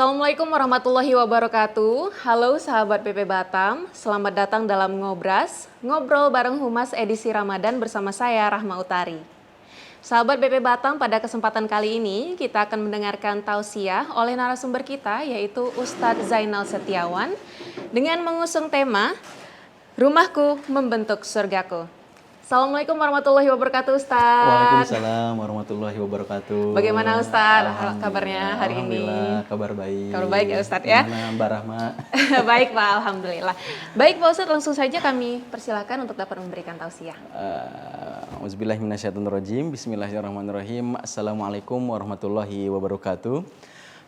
Assalamualaikum warahmatullahi wabarakatuh. Halo sahabat PP Batam, selamat datang dalam Ngobras, ngobrol bareng Humas edisi Ramadan bersama saya Rahma Utari. Sahabat PP Batam, pada kesempatan kali ini kita akan mendengarkan tausiah oleh narasumber kita yaitu Ustadz Zainal Setiawan dengan mengusung tema Rumahku Membentuk Surgaku. Assalamualaikum warahmatullahi wabarakatuh Ustadz. Waalaikumsalam warahmatullahi wabarakatuh. Bagaimana Ustadz kabarnya hari ini? Alhamdulillah, kabar baik. Kabar baik ya Ustadz ya? Gimana Mbak Rahma? Baik Pak, Alhamdulillah. Baik Pak Ustadz, langsung saja kami persilakan untuk dapat memberikan tausiah. Auzubillahiminasyaitonirrajim. Bismillahirrahmanirrahim. Assalamualaikum warahmatullahi wabarakatuh.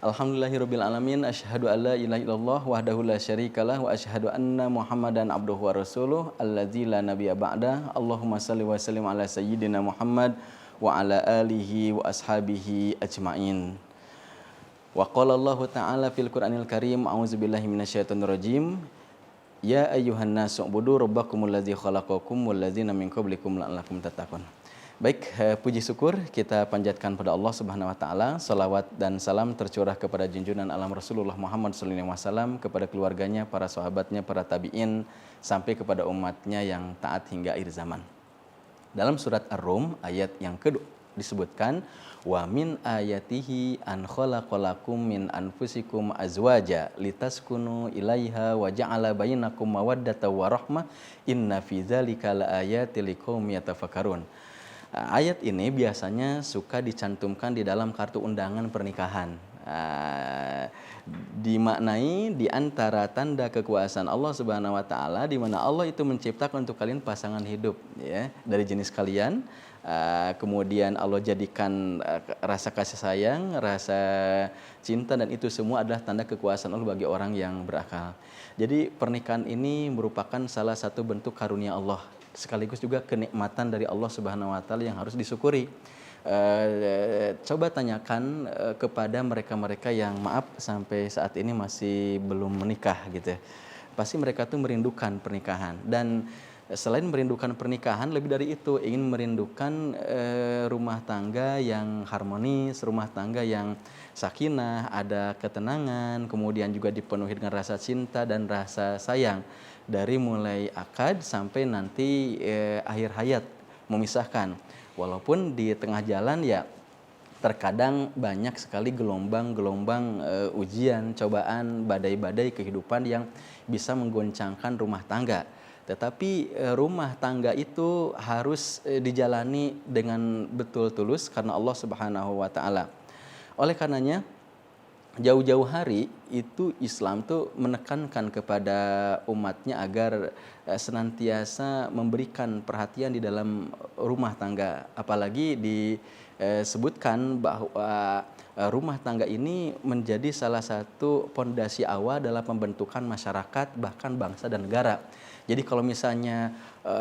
Alhamdulillahirabbil alamin, asyhadu alla ilaha illallah wahdahu la syarikalah wa asyhadu anna Muhammadan abduhu wa rasuluh allazi la nabiyya ba'da. Allahumma shalli wa sallim ala sayyidina Muhammad wa ala alihi wa ashabihi ajmain. Wa qala Allah ta'ala fil Qur'anil Karim, a'udzubillahi minasyaitonir rajim. Ya ayyuhan nasu ubudu rabbakumul ladzi khalaqakum wal ladzina min qablikum la'allakum tattaqun. Baik, puji syukur kita panjatkan pada Allah Subhanahu wa taala. Salawat dan salam tercurah kepada junjungan alam Rasulullah Muhammad sallallahu alaihi wasallam, kepada keluarganya, para sahabatnya, para tabi'in, sampai kepada umatnya yang taat hingga akhir zaman. Dalam surat Ar-Rum ayat yang kedua disebutkan, wa min ayatihi an khalaqalakum min anfusikum azwaja litaskunu ilaiha wa ja'ala bainakum mawaddata wa rahmah inna fi dzalika laayatil liqaumin yatafakkarun. Ayat ini biasanya suka dicantumkan di dalam kartu undangan pernikahan. Dimaknai di antara tanda kekuasaan Allah Subhanahu wa taala, di mana Allah itu menciptakan untuk kalian pasangan hidup ya, dari jenis kalian. Kemudian Allah jadikan rasa kasih sayang, rasa cinta, dan itu semua adalah tanda kekuasaan Allah bagi orang yang berakal. Jadi pernikahan ini merupakan salah satu bentuk karunia Allah, sekaligus juga kenikmatan dari Allah Subhanahu wa taala yang harus disyukuri. Coba tanyakan kepada mereka-mereka yang maaf sampai saat ini masih belum menikah gitu ya. Pasti mereka tuh merindukan pernikahan, dan selain merindukan pernikahan, lebih dari itu ingin merindukan rumah tangga yang harmonis, rumah tangga yang sakinah, ada ketenangan, kemudian juga dipenuhi dengan rasa cinta dan rasa sayang, dari mulai akad sampai nanti akhir hayat memisahkan. Walaupun di tengah jalan ya terkadang banyak sekali gelombang-gelombang ujian, cobaan, badai-badai kehidupan yang bisa menggoncangkan rumah tangga. Tetapi rumah tangga itu harus dijalani dengan betul tulus karena Allah Subhanahu wa taala. Oleh karenanya jauh-jauh hari itu Islam tuh menekankan kepada umatnya agar senantiasa memberikan perhatian di dalam rumah tangga. Apalagi disebutkan bahwa rumah tangga ini menjadi salah satu pondasi awal dalam pembentukan masyarakat, bahkan bangsa dan negara. Jadi kalau misalnya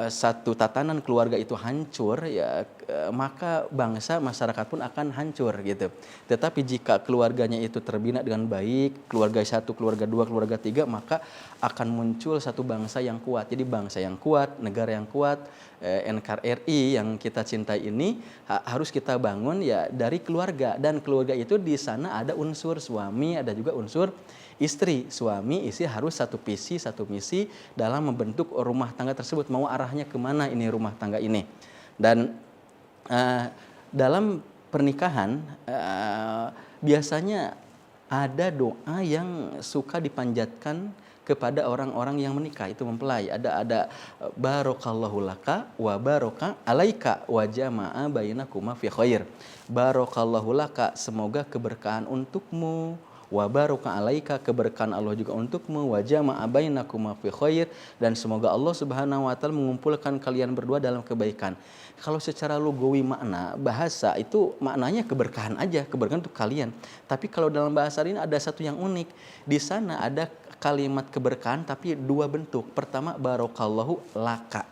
satu tatanan keluarga itu hancur, ya maka bangsa, masyarakat pun akan hancur gitu. Tetapi jika keluarganya itu terbina dengan baik, keluarga satu, keluarga dua, keluarga tiga, maka akan muncul satu bangsa yang kuat. Jadi bangsa yang kuat, negara yang kuat, NKRI yang kita cintai ini harus kita bangun ya dari keluarga, dan keluarga itu di sana ada unsur suami, ada juga unsur istri. Suami istri harus satu visi, satu misi dalam membentuk rumah tangga tersebut. Mau arahnya kemana ini rumah tangga ini. Dan dalam pernikahan biasanya ada doa yang suka dipanjatkan kepada orang-orang yang menikah, itu mempelai. Ada barokallahu laka wa baroka alaika wa jama'a bainakuma fi khair. Barokallahu laka, semoga keberkahan untukmu, wa baraka alaika, keberkahan Allah juga untukmu, wa jama'a bainakuma fi khair, dan semoga Allah Subhanahu wa taala mengumpulkan kalian berdua dalam kebaikan. Kalau secara lugawi makna bahasa itu maknanya keberkahan aja, keberkahan untuk kalian. Tapi kalau dalam bahasa ini ada satu yang unik. Di sana ada kalimat keberkahan tapi dua bentuk. Pertama barokallahu laka.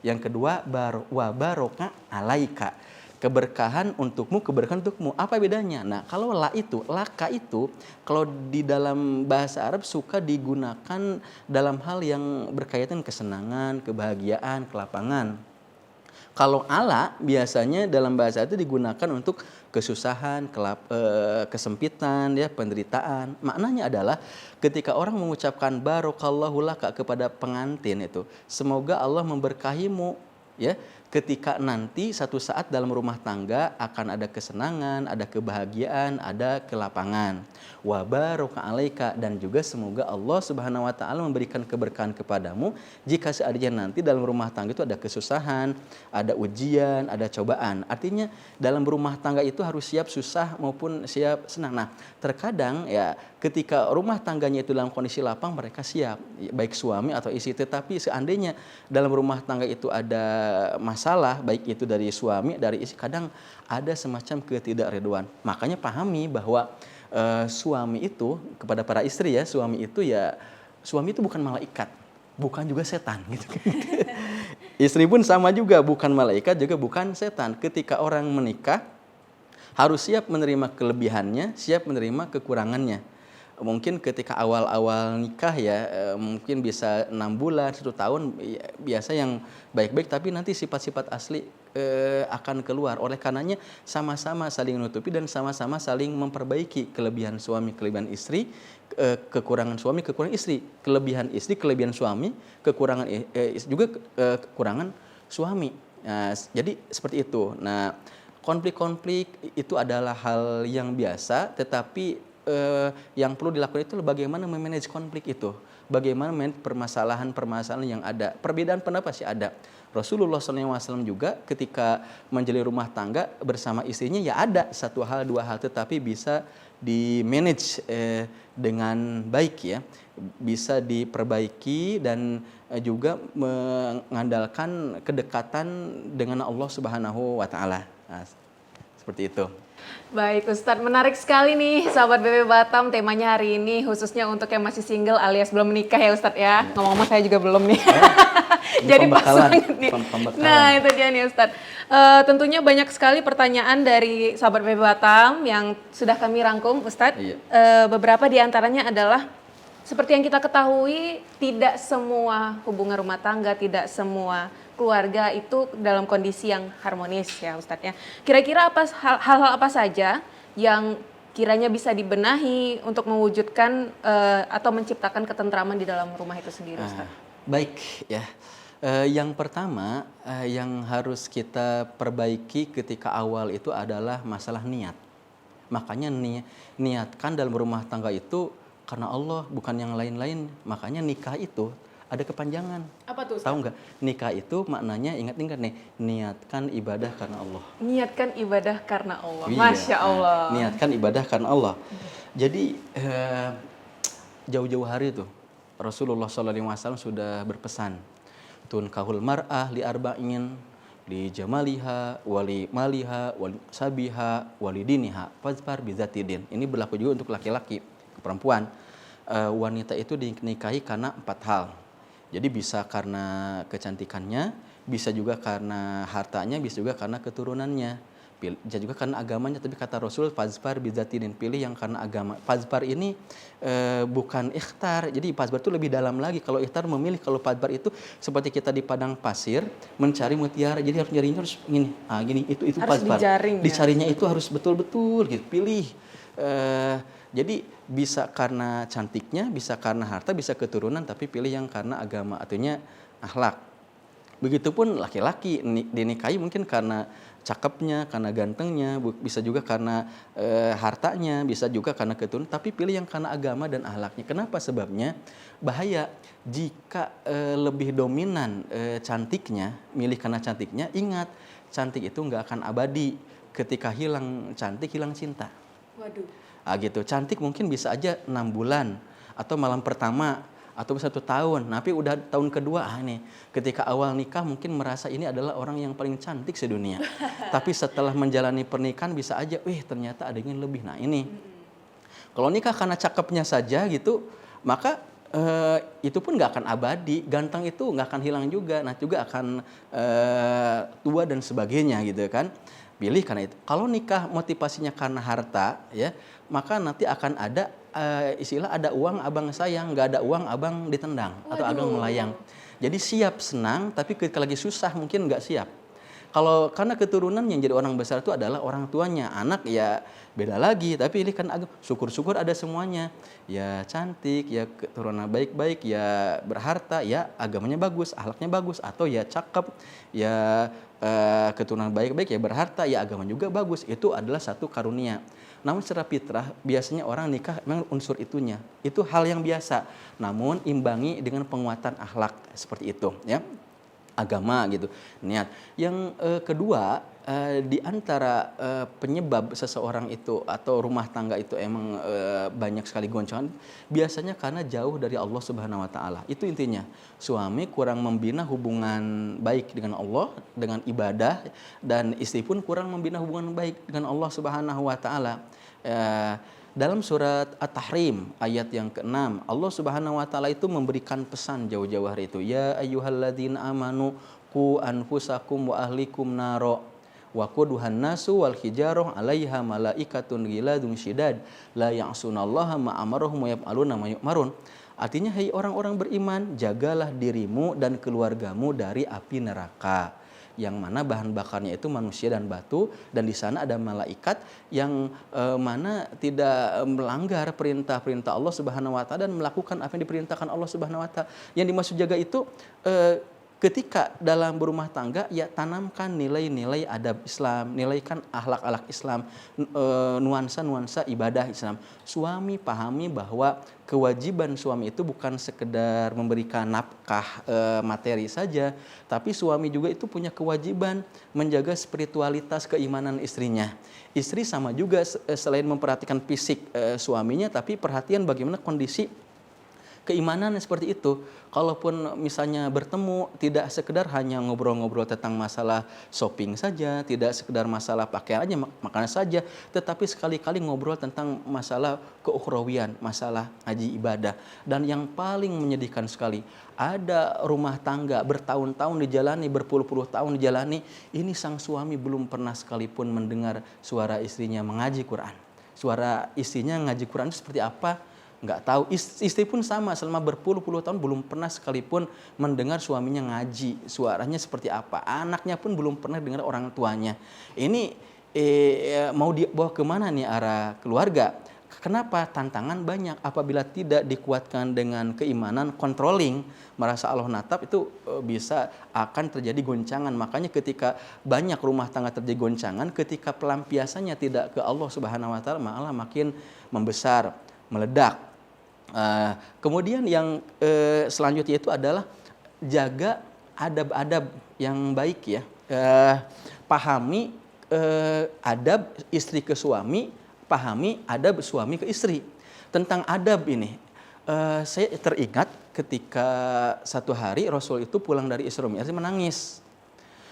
Yang kedua wa baraka alaika. Keberkahan untukmu, keberkahan untukmu. Apa bedanya? Nah, kalau laka itu, kalau di dalam bahasa Arab suka digunakan dalam hal yang berkaitan kesenangan, kebahagiaan, kelapangan. Kalau ala biasanya dalam bahasa itu digunakan untuk kesusahan, kesempitan, ya, penderitaan. Maknanya adalah ketika orang mengucapkan barokallahu laka kepada pengantin itu, semoga Allah memberkahimu, ya. Ketika nanti satu saat dalam rumah tangga akan ada kesenangan, ada kebahagiaan, ada kelapangan. Wa baraka alaika, dan juga semoga Allah Subhanahu wa taala memberikan keberkahan kepadamu jika seandainya nanti dalam rumah tangga itu ada kesusahan, ada ujian, ada cobaan. Artinya dalam rumah tangga itu harus siap susah maupun siap senang. Nah, terkadang ya ketika rumah tangganya itu dalam kondisi lapang, mereka siap, baik suami atau istri. Tetapi seandainya dalam rumah tangga itu ada masalah, baik itu dari suami, dari istri, kadang ada semacam ketidakredoan. Makanya pahami bahwa suami itu kepada para istri, ya, suami itu bukan malaikat, bukan juga setan gitu. Istri pun sama juga, bukan malaikat juga bukan setan. Ketika orang menikah harus siap menerima kelebihannya, siap menerima kekurangannya. Mungkin ketika awal-awal nikah, ya, mungkin bisa 6 bulan, 1 tahun, biasa yang baik-baik, tapi nanti sifat-sifat asli akan keluar. Oleh karenanya sama-sama saling menutupi dan sama-sama saling memperbaiki kelebihan suami, kelebihan istri, kekurangan suami, kekurangan istri, kelebihan suami, kekurangan juga kekurangan suami. Nah, jadi seperti itu. Nah, konflik-konflik itu adalah hal yang biasa, tetapi yang perlu dilakukan itu bagaimana memanage konflik itu, bagaimana memanage permasalahan-permasalahan yang ada. Perbedaan pendapat sih ada. Rasulullah SAW juga ketika menjalani rumah tangga bersama istrinya, ya ada 1 hal 2 hal, tetapi bisa di-manage dengan baik, ya, bisa diperbaiki dan juga mengandalkan kedekatan dengan Allah Subhanahu wa taala. Nah, seperti itu. Baik Ustadz, menarik sekali nih sahabat BP Batam, temanya hari ini khususnya untuk yang masih single alias belum menikah, ya Ustadz, ya. Ngomong-ngomong saya juga belum nih. Jadi pas banget nih. Nah, itu dia nih Ustadz. Tentunya banyak sekali pertanyaan dari sahabat BP Batam yang sudah kami rangkum, Ustadz. Iya. Beberapa di antaranya adalah seperti yang kita ketahui, tidak semua hubungan rumah tangga, tidak semua keluarga itu dalam kondisi yang harmonis, ya Ustadz, ya. Kira-kira hal-hal apa saja yang kiranya bisa dibenahi untuk mewujudkan atau menciptakan ketentraman di dalam rumah itu sendiri, Ustadz? Baik, ya. Yang pertama yang harus kita perbaiki ketika awal itu adalah masalah niat. Makanya niatkan dalam rumah tangga itu karena Allah, bukan yang lain-lain. Makanya nikah itu ada kepanjangan. Apa tuh, Ustaz? Tahu nggak? Nikah itu maknanya, ingat-ingat nih, niatkan ibadah karena Allah. Niatkan ibadah karena Allah. Iya, Masya Allah. niatkan ibadah karena Allah. Jadi jauh-jauh hari tuh Rasulullah SAW sudah berpesan, tunkahul mar'ah li arba'in, li jamaliha, wali maliha, wali sabiha, wali diniha, fazfar bizatidin. Ini berlaku juga untuk laki-laki, perempuan. Wanita itu dinikahi karena 4 hal. Jadi bisa karena kecantikannya, bisa juga karena hartanya, bisa juga karena keturunannya, bisa juga karena agamanya. Tapi kata Rasul, fazfar bizatidin, pilih yang karena agama. Fazfar ini bukan ikhtar. Jadi fazfar itu lebih dalam lagi. Kalau ikhtar memilih, kalau fazfar itu seperti kita di padang pasir mencari mutiara. Jadi harus nyarinya harus gini, gini, itu fazfar. Dicarinya itu harus betul-betul gitu. Pilih. Jadi bisa karena cantiknya, bisa karena harta, bisa keturunan, tapi pilih yang karena agama, artinya akhlak. Begitupun laki-laki dinikahi mungkin karena cakepnya, karena gantengnya, bisa juga karena hartanya, bisa juga karena keturunan, tapi pilih yang karena agama dan akhlaknya. Kenapa? Sebabnya bahaya jika lebih dominan cantiknya, milih karena cantiknya. Ingat, cantik itu nggak akan abadi. Ketika hilang cantik, hilang cinta. Waduh. Gitu. Cantik mungkin bisa aja 6 bulan atau malam pertama atau 1 tahun. Tapi udah tahun kedua, nih, ketika awal nikah mungkin merasa ini adalah orang yang paling cantik sedunia. Tapi setelah menjalani pernikahan bisa aja, ternyata ada yang lebih. Nah, ini. Kalau nikah karena cakepnya saja gitu, maka itu pun nggak akan abadi. Ganteng itu nggak akan hilang juga. Nah, juga akan tua dan sebagainya gitu kan. Pilih karena itu. Kalau nikah motivasinya karena harta, ya, maka nanti akan ada istilah ada uang abang sayang, nggak ada uang abang ditendang. Atau abang melayang. Jadi siap senang, tapi ketika lagi susah mungkin nggak siap. Kalau karena keturunan yang jadi orang besar itu adalah orang tuanya, anak ya beda lagi. Tapi ini kan syukur-syukur ada semuanya. Ya cantik, ya keturunan baik-baik, ya berharta, ya agamanya bagus, akhlaknya bagus, atau ya cakep, ya keturunan baik-baik, ya berharta, ya agama juga bagus. Itu adalah satu karunia. Namun secara fitrah biasanya orang nikah memang unsur itunya. Itu hal yang biasa. Namun imbangi dengan penguatan akhlak seperti itu, ya. Agama gitu, niat. Yang kedua, di antara penyebab seseorang itu atau rumah tangga itu emang banyak sekali goncangan, biasanya karena jauh dari Allah Subhanahu wa taala. Itu intinya. Suami kurang membina hubungan baik dengan Allah, dengan ibadah, dan istri pun kurang membina hubungan baik dengan Allah Subhanahu wa taala. Dalam surat At-Tahrim ayat yang ke-6, Allah Subhanahu wa taala itu memberikan pesan jauh-jauh hari itu, ya ayyuhalladzina amanu qu anfusakum wa ahlikum naro wa quduhan nasu wal hijarah 'alaiha malaikatun ghiladun syidad la ya'sunallaha ma amarahum wa yaf'aluna ma yu'marun. Artinya, hai orang-orang beriman, jagalah dirimu dan keluargamu dari api neraka, yang mana bahan bakarnya itu manusia dan batu, dan di sana ada malaikat yang mana tidak melanggar perintah-perintah Allah Subhanahu wa taala dan melakukan apa yang diperintahkan Allah Subhanahu wa taala. Yang dimaksud jaga itu ketika dalam berumah tangga, ya tanamkan nilai-nilai adab Islam, nilaikan akhlak-akhlak Islam, nuansa-nuansa ibadah Islam. Suami pahami bahwa kewajiban suami itu bukan sekedar memberikan nafkah materi saja, tapi suami juga itu punya kewajiban menjaga spiritualitas keimanan istrinya. Istri sama juga, selain memperhatikan fisik suaminya, tapi perhatian bagaimana kondisi keimanan seperti itu. Kalaupun misalnya bertemu, tidak sekedar hanya ngobrol-ngobrol tentang masalah shopping saja, tidak sekedar masalah pakaian aja, makanan saja, tetapi sekali-kali ngobrol tentang masalah keukhrawian, masalah haji ibadah. Dan yang paling menyedihkan sekali, ada rumah tangga bertahun-tahun dijalani, berpuluh-puluh tahun dijalani, ini sang suami belum pernah sekalipun mendengar suara istrinya mengaji Quran. Suara istrinya ngaji Quran itu seperti apa? Nggak tahu. Istri pun sama, selama berpuluh-puluh tahun belum pernah sekalipun mendengar suaminya ngaji, suaranya seperti apa. Anaknya pun belum pernah dengar orang tuanya. Ini mau dibawa kemana nih arah keluarga? Kenapa? Tantangan banyak. Apabila tidak dikuatkan dengan keimanan, controlling, merasa Allah natap, itu bisa akan terjadi goncangan. Makanya ketika banyak rumah tangga terjadi goncangan, ketika pelampiasannya tidak ke Allah Subhanahu wa taala, malah makin membesar, meledak. Kemudian yang selanjutnya itu adalah jaga adab-adab yang baik, ya. Pahami adab istri ke suami, pahami adab suami ke istri. Tentang adab ini, saya teringat ketika satu hari Rasul itu pulang dari Isra Mi'raj menangis.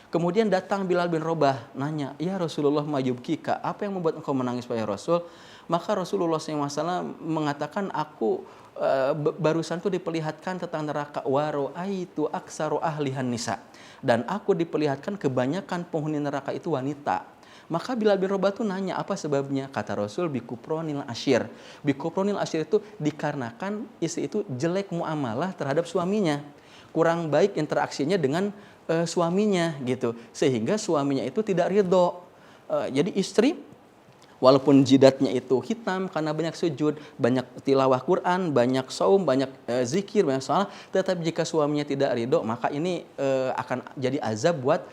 Kemudian datang Bilal bin Rabah nanya, ya Rasulullah ma yubkika, apa yang membuat engkau menangis wahai Rasul? Maka Rasulullah SAW mengatakan, aku barusan tuh diperlihatkan tentang neraka, waro aitu aksaru ahlihan nisa, dan aku diperlihatkan kebanyakan penghuni neraka itu wanita. Maka Bilal bin Rabah tuh nanya, apa sebabnya? Kata Rasul, bikupronil asyir. Bikupronil asyir itu dikarenakan istri itu jelek muamalah terhadap suaminya, kurang baik interaksinya dengan suaminya gitu, sehingga suaminya itu tidak ridho. Jadi istri walaupun jidatnya itu hitam karena banyak sujud, banyak tilawah Quran, banyak saum, banyak zikir, banyak salat, tetapi jika suaminya tidak ridho, maka ini akan jadi azab buat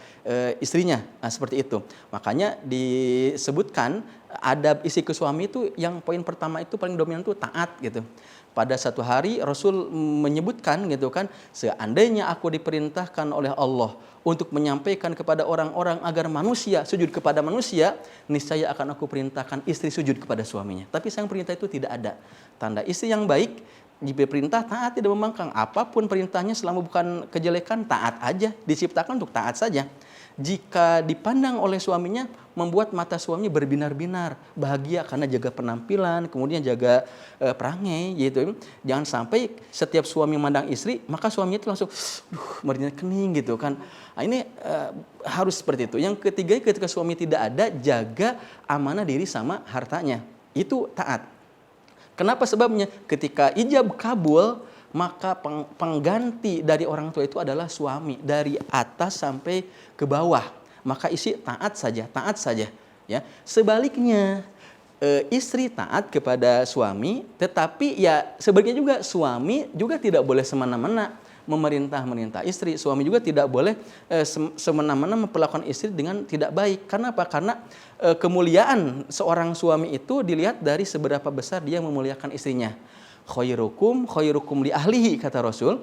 istrinya. Nah, seperti itu. Makanya disebutkan adab istri ke suami itu, yang poin pertama itu paling dominan itu taat gitu. Pada satu hari Rasul menyebutkan gitu kan, seandainya aku diperintahkan oleh Allah untuk menyampaikan kepada orang-orang agar manusia sujud kepada manusia, niscaya akan aku perintahkan istri sujud kepada suaminya. Tapi sayang perintah itu tidak ada. Tanda istri yang baik, jika perintah taat, tidak membangkang. Apapun perintahnya selama bukan kejelekan, taat aja. Diciptakan untuk taat saja. Jika dipandang oleh suaminya, membuat mata suaminya berbinar-binar, bahagia karena jaga penampilan, kemudian jaga perangai gitu. Jangan sampai setiap suami memandang istri, maka suaminya itu langsung merinya kening gitu kan. Nah, ini harus seperti itu. Yang ketiga, ketika suami tidak ada, jaga amanah diri sama hartanya. Itu taat. Kenapa sebabnya? Ketika ijab kabul, maka pengganti dari orang tua itu adalah suami, dari atas sampai ke bawah. maka istri taat saja, taat saja. Ya, sebaliknya istri taat kepada suami, tetapi ya sebaliknya juga suami juga tidak boleh semena-mena memerintah istri. Suami juga tidak boleh semena-mena memperlakukan istri dengan tidak baik. Karena apa? Karena kemuliaan seorang suami itu dilihat dari seberapa besar dia memuliakan istrinya. Khairukum li ahlihi, kata Rasul,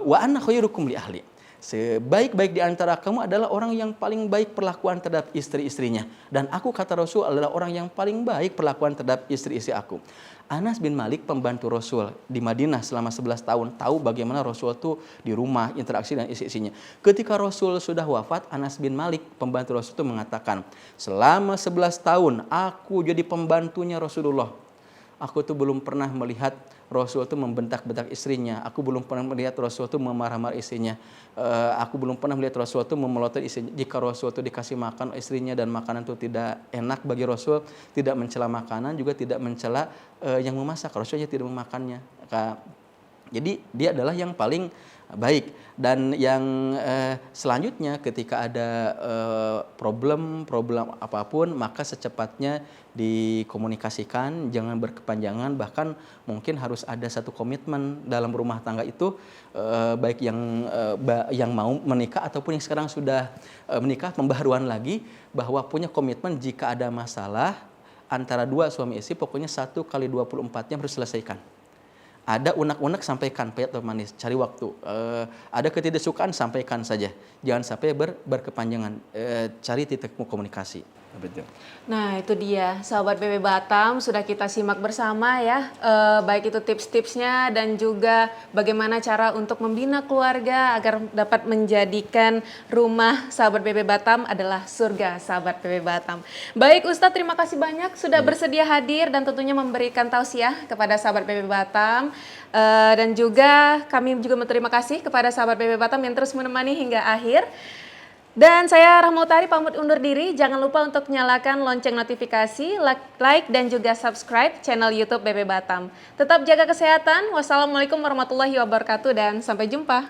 wa anna khairukum li ahli. Sebaik-baik di antara kamu adalah orang yang paling baik perlakuan terhadap istri-istrinya. Dan aku, kata Rasul, adalah orang yang paling baik perlakuan terhadap istri-istri aku. Anas bin Malik, pembantu Rasul di Madinah selama 11 tahun, tahu bagaimana Rasul itu di rumah interaksi dengan istri-istrinya. Ketika Rasul sudah wafat, Anas bin Malik, pembantu Rasul itu mengatakan, selama 11 tahun aku jadi pembantunya Rasulullah. Aku tuh belum pernah melihat Rasul itu membentak-bentak istrinya. Aku belum pernah melihat Rasul itu memarah-marah istrinya. Aku belum pernah melihat Rasul itu memelotot istrinya. Jika Rasul itu dikasih makan istrinya dan makanan itu tidak enak bagi Rasul, tidak mencela makanan, juga tidak mencela yang memasak. Rasulnya tidak memakannya. Jadi dia adalah yang paling baik. Dan yang selanjutnya ketika ada problem apapun, maka secepatnya dikomunikasikan, jangan berkepanjangan, bahkan mungkin harus ada satu komitmen dalam rumah tangga itu, baik yang mau menikah ataupun yang sekarang sudah menikah, pembaharuan lagi, bahwa punya komitmen jika ada masalah antara dua suami istri, pokoknya 1 kali 24 jam harus selesaikan. Ada unek-unek, sampaikan, pahit atau manis, cari waktu. Ada ketidaksukaan, sampaikan saja. Jangan sampai berkepanjangan. Cari titik komunikasi. Betul. Nah itu dia sahabat PP Batam, sudah kita simak bersama ya, baik itu tips-tipsnya dan juga bagaimana cara untuk membina keluarga agar dapat menjadikan rumah sahabat PP Batam adalah surga sahabat PP Batam. Baik Ustadz, terima kasih banyak sudah bersedia hadir dan tentunya memberikan tausiah kepada sahabat PP Batam. Dan juga kami juga berterima kasih kepada sahabat PP Batam yang terus menemani hingga akhir. Dan saya Rahma Utari pamit undur diri. Jangan lupa untuk nyalakan lonceng notifikasi, like dan juga subscribe channel YouTube PP Batam. Tetap jaga kesehatan. Wassalamualaikum warahmatullahi wabarakatuh dan sampai jumpa.